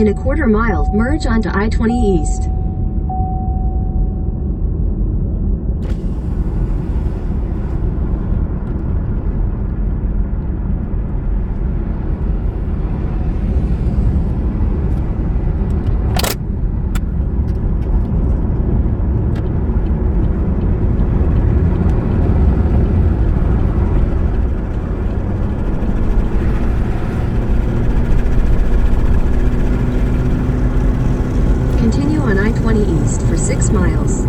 In a quarter mile, merge onto I-20 East. Continue on I-20 East for 6 miles.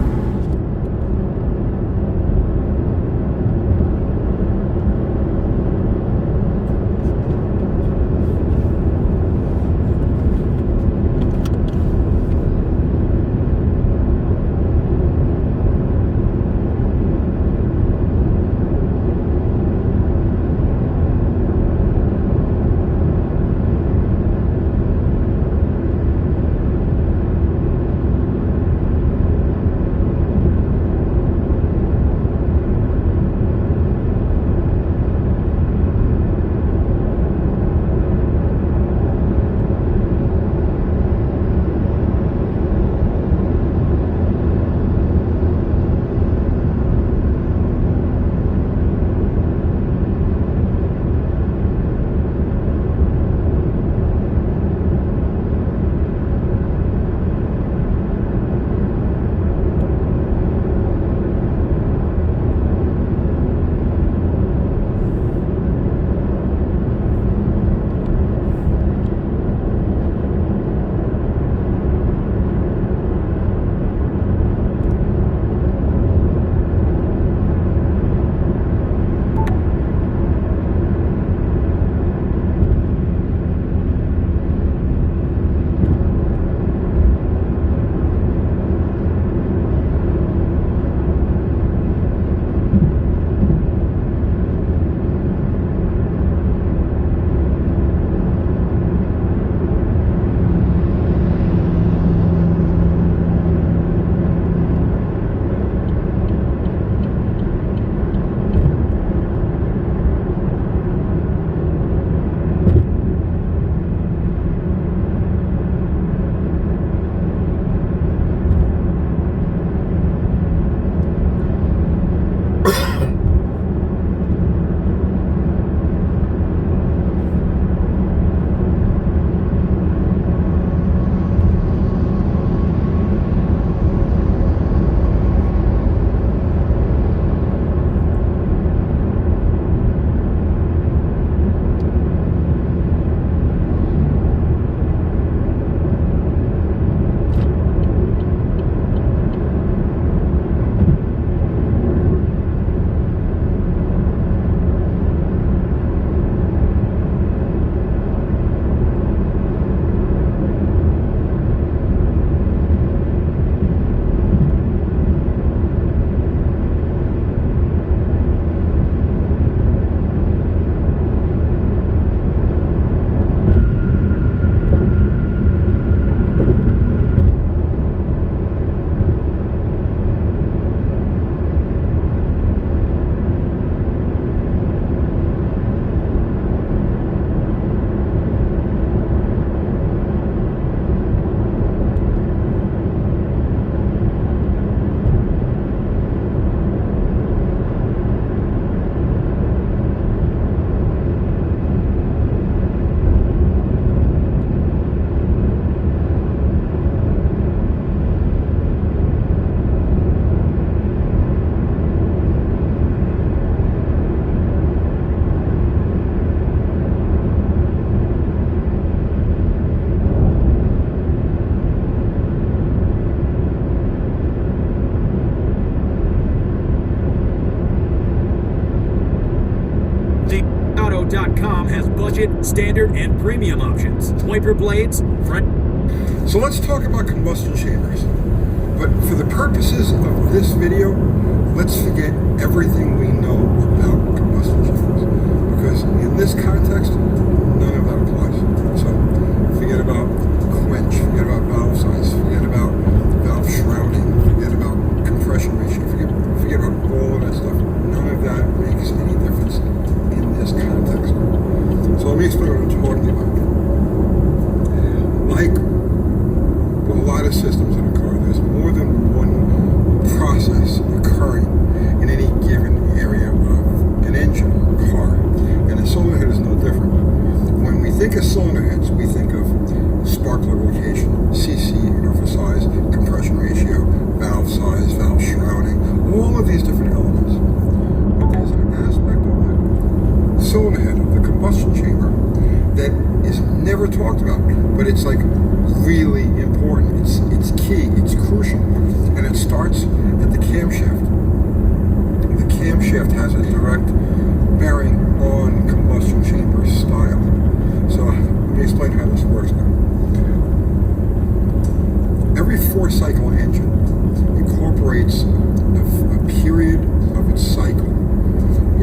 Auto.com has budget, standard, and premium options. Wiper blades, front. So let's talk about combustion chambers. But for the purposes of this video, let's forget everything we know about combustion chambers. Because in this context, none of that applies. So forget about quench, forget about valve size, forget about valve shrouding, forget about compression ratio, forget about all of that stuff. None of that makes any difference in this context. So let me explain what I'm talking about. Like cylinder head of the combustion chamber that is never talked about, but it's like really important. It's key, it's crucial, and it starts at the camshaft. The camshaft has a direct bearing on combustion chamber style. So let me explain how this works now. Every 4-cycle engine incorporates a period of its cycle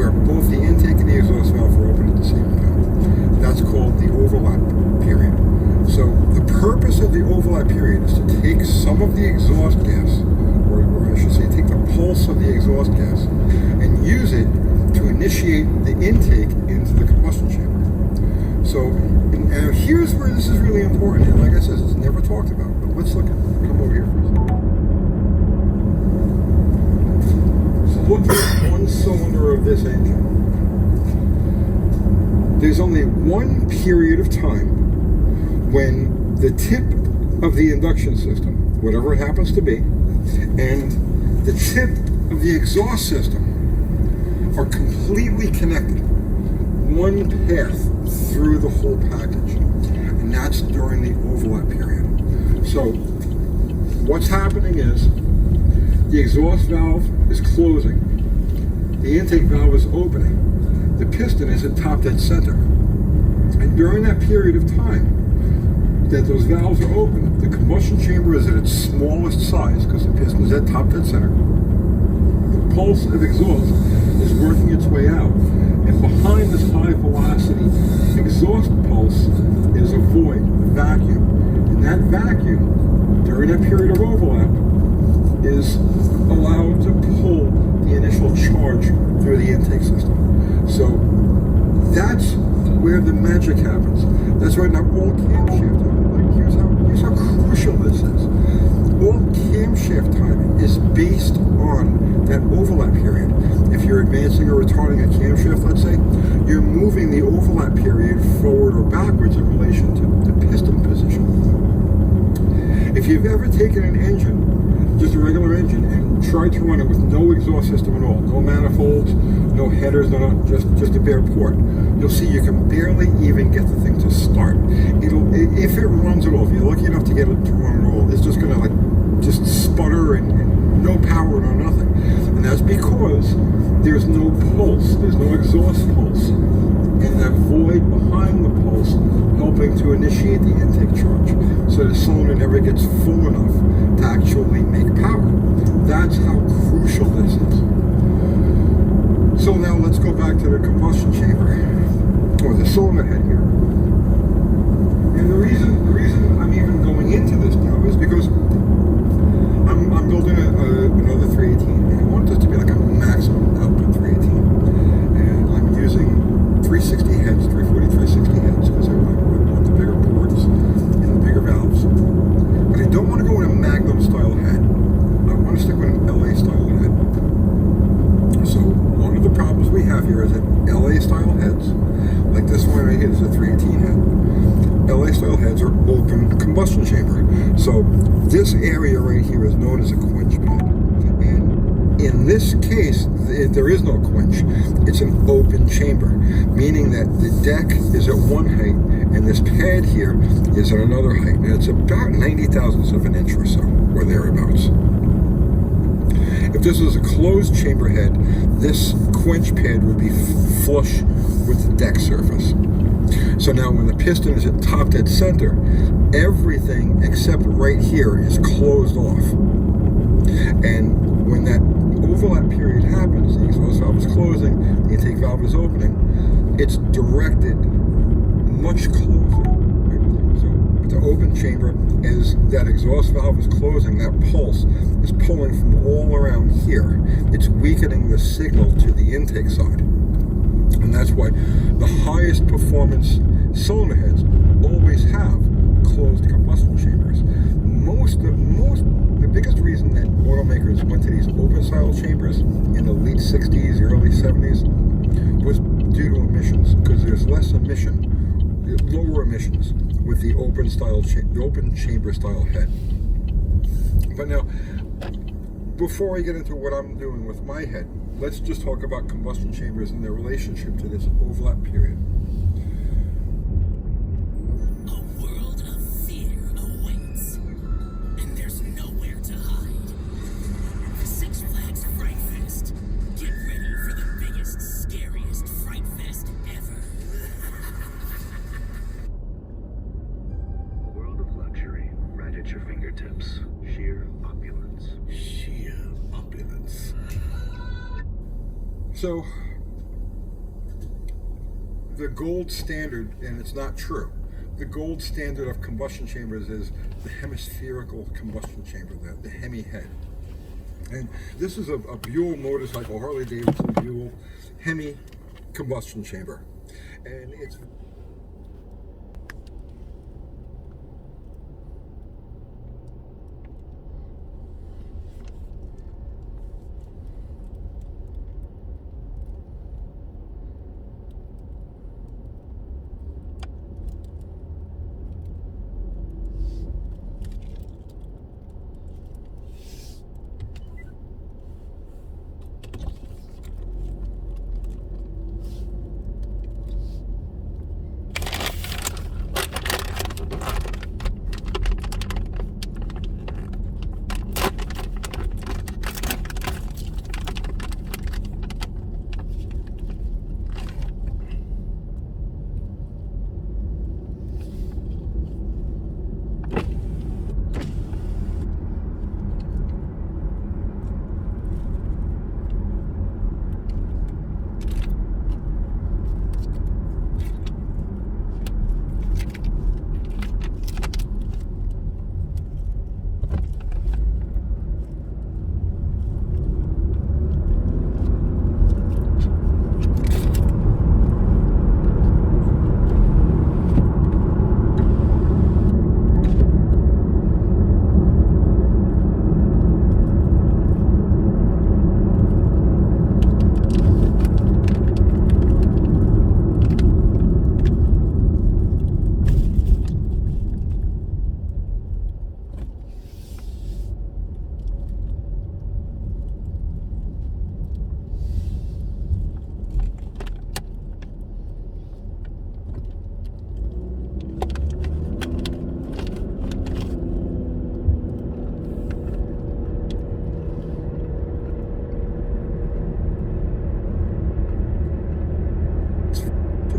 where both the intake and the exhaust valve are open at the same time. That's called the overlap period. So the purpose of the overlap period is to take some of the exhaust gas, or I should say take the pulse of the exhaust gas, and use it to initiate the intake into the combustion chamber. So and here's where this is really important, and like I said, it's never talked about, but let's come over here for a second. So look at one cylinder of this engine. There's only one period of time when the tip of the induction system, whatever it happens to be, and the tip of the exhaust system are completely connected. One path through the whole package. And that's during the overlap period. So what's happening is the exhaust valve is closing. The intake valve is opening. The piston is at top dead center. And during that period of time that those valves are open, the combustion chamber is at its smallest size because the piston is at top dead center. The pulse of exhaust is working its way out. And behind this high velocity exhaust pulse is a void, a vacuum. And that vacuum, during that period of overlap, is allowed to pull the initial charge through the intake system. So that's where the magic happens. That's why not all camshaft timing, like here's how crucial this is. All camshaft timing is based on that overlap period. If you're advancing or retarding a camshaft, let's say, you're moving the overlap period forward or backwards in relation to the piston position. If you've ever taken an engine, just a regular engine, and tried to run it with no exhaust system at all, no manifolds, no headers, just a bare port, you'll see you can barely even get the thing to start. If it runs at all, if you're lucky enough to get it to run at all, it's just gonna just sputter and no power, no nothing. And that's because there's no pulse, there's no exhaust pulse, and that void behind the pulse helping to initiate the intake charge. So the cylinder never gets full enough to actually make power. That's how crucial this is. So now let's go back to the combustion chamber, or the cylinder head here. And the reason I'm even going into this now is because I'm building another 318, and I want this to be like a maximum output 318. And I'm using 360 heads, 340, 360 heads, because I want the bigger ports and the bigger valves. But I don't want to go with a Magnum style head. I want to stick with an LA style head. So one of the problems we have here is that LA style heads, like this one right here is a 318 head. LA style heads are open combustion chamber. So this area right here is known as a quench pad. And in this case, there is no quench. It's an open chamber, meaning that the deck is at one height and this pad here is at another height. And it's about 90 thousandths of an inch or so, or thereabouts. If this was a closed chamber head, this quench pad would be flush with the deck surface. So now when the piston is at top dead center, everything except right here is closed off. And when that overlap period happens, the exhaust valve is closing, the intake valve is opening, it's directed much closer. Right? So the open chamber, as that exhaust valve is closing, that pulse is pulling from all around here. It's weakening the signal to the intake side. And that's why the highest performance cylinder heads always have closed combustion chambers. The biggest reason that automakers went to these open style chambers in the late 60s, early 70s was due to emissions, because there's lower emissions with the open chamber style head. But now, before I get into what I'm doing with my head, let's just talk about combustion chambers and their relationship to this overlap period. A world of fear awaits, and there's nowhere to hide. Six Flags Fright Fest. Get ready for the biggest, scariest Fright Fest ever. A world of luxury right at your fingertips. Sheer opulence. Sheer opulence. So, the gold standard, and it's not true, the gold standard of combustion chambers is the hemispherical combustion chamber, the Hemi head. And this is a Buell motorcycle, Harley Davidson Buell Hemi combustion chamber. And it's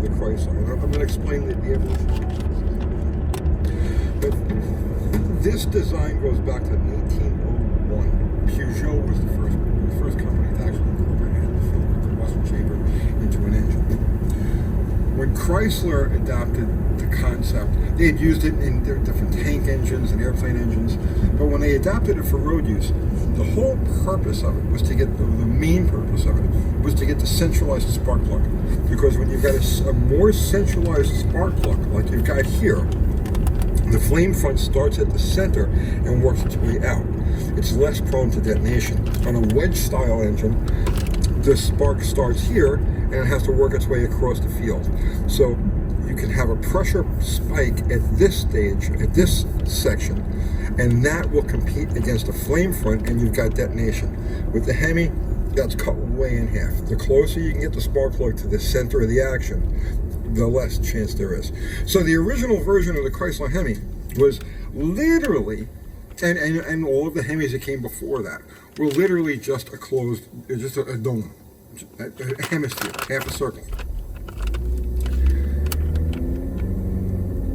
the Chrysler. And I'm going to explain the evolution. But this design goes back to 1901. Peugeot was the first company to actually incorporate the combustion chamber into an engine. When Chrysler adopted the concept, they had used it in their different tank engines and airplane engines, but when they adopted it for road use, the whole purpose of it was to get the main purpose of it was to get the centralized spark plug. Because when you've got a more centralized spark plug, like you've got here, the flame front starts at the center and works its way out. It's less prone to detonation. On a wedge-style engine, the spark starts here and it has to work its way across the field. So you can have a pressure spike at this stage, at this section, and that will compete against a flame front, and you've got detonation. With the Hemi, that's cut way in half. The closer you can get the spark plug to the center of the action, the less chance there is. So the original version of the Chrysler Hemi was literally, and all of the Hemis that came before that, were literally just a closed, just a dome, a hemisphere, half a circle.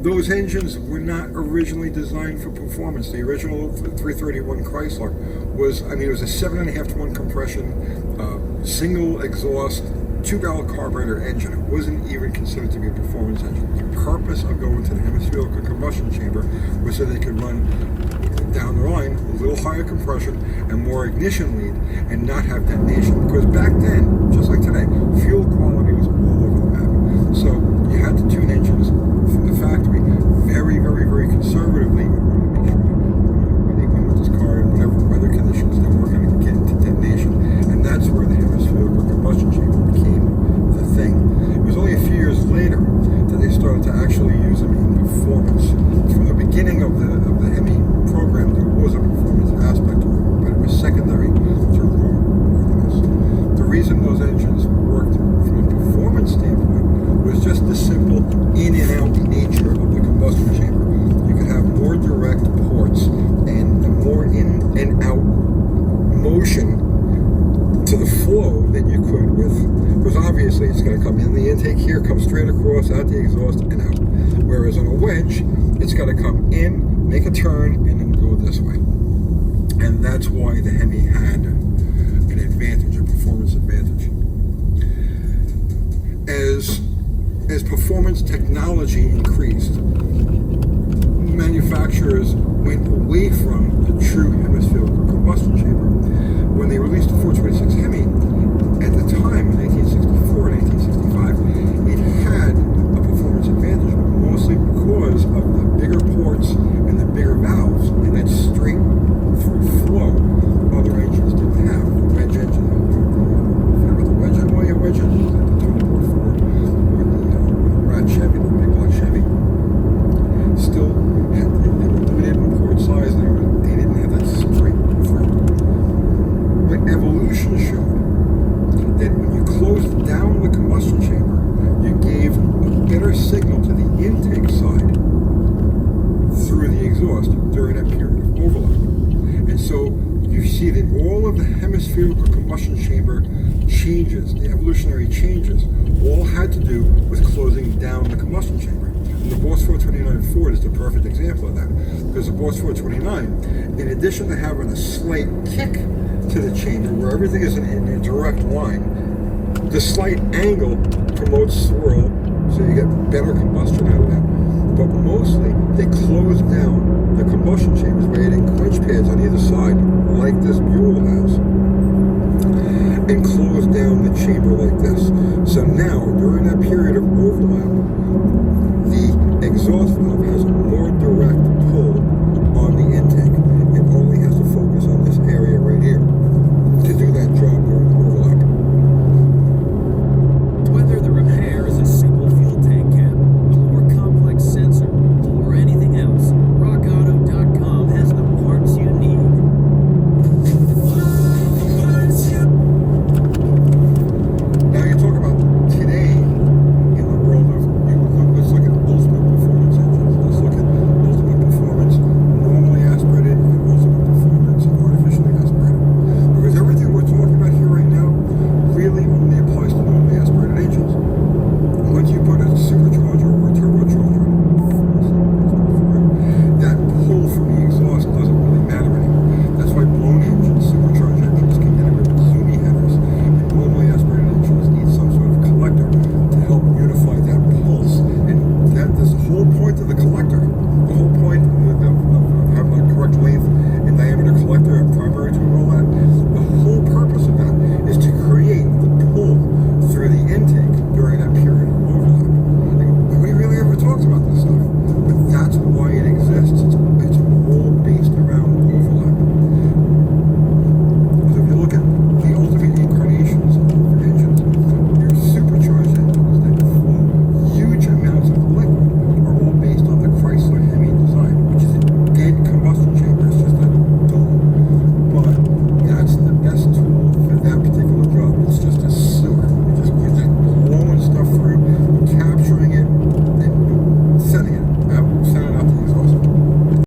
Those engines were not originally designed for performance. The original 331 Chrysler was, it was a 7.5 to 1 compression, single exhaust, 2-barrel carburetor engine. It wasn't even considered to be a performance engine. The purpose of going to the hemispherical combustion chamber was so they could run down the line a little higher compression and more ignition lead and not have detonation. Because back then, just like today, fuel quality was all over the map. So you had to tune engines from the factory very, very, very conservatively in order to make sure that when they went with this car in whatever weather conditions, they weren't going to get into detonation. And that's where the hemispherical combustion chamber became the thing. It was only a few years later that they started to actually use them in performance. From the beginning of the Hemi program, there was a performance aspect to it, but it was secondary to roadworthiness. The obviously it's going to come in the intake here, come straight across, out the exhaust, and out. Whereas on a wedge, it's got to come in, make a turn, and then go this way. And that's why the Hemi had an advantage, a performance advantage. As performance technology increased, manufacturers went away from the true hemispherical combustion chamber. When they released the 426 Hemi, at the time, in 1964 and 1865, it had a performance advantage, mostly because of the bigger ports and the bigger valves, and that straight through flow other engines didn't have. The wedge engine, the wedge engine, the 24 or the Rat Chevy, the big block Chevy, still had, they were limited in port size, and they didn't have that straight through. But evolution showed that when you closed down the combustion chamber, you gave a better signal to the intake side through the exhaust during that period of overlap. And so you see that all of the hemispherical combustion chamber changes, the evolutionary changes, all had to do with closing down the combustion chamber. And the Boss 429 Ford is the perfect example of that. Because the Boss 429, in addition to having a slight kick to the chamber where everything is in a direct line, the slight angle promotes swirl, so you get better combustion out of that. But mostly, they close down the combustion chambers by adding quench pads on either side, like this Buell has, and close down the chamber like this.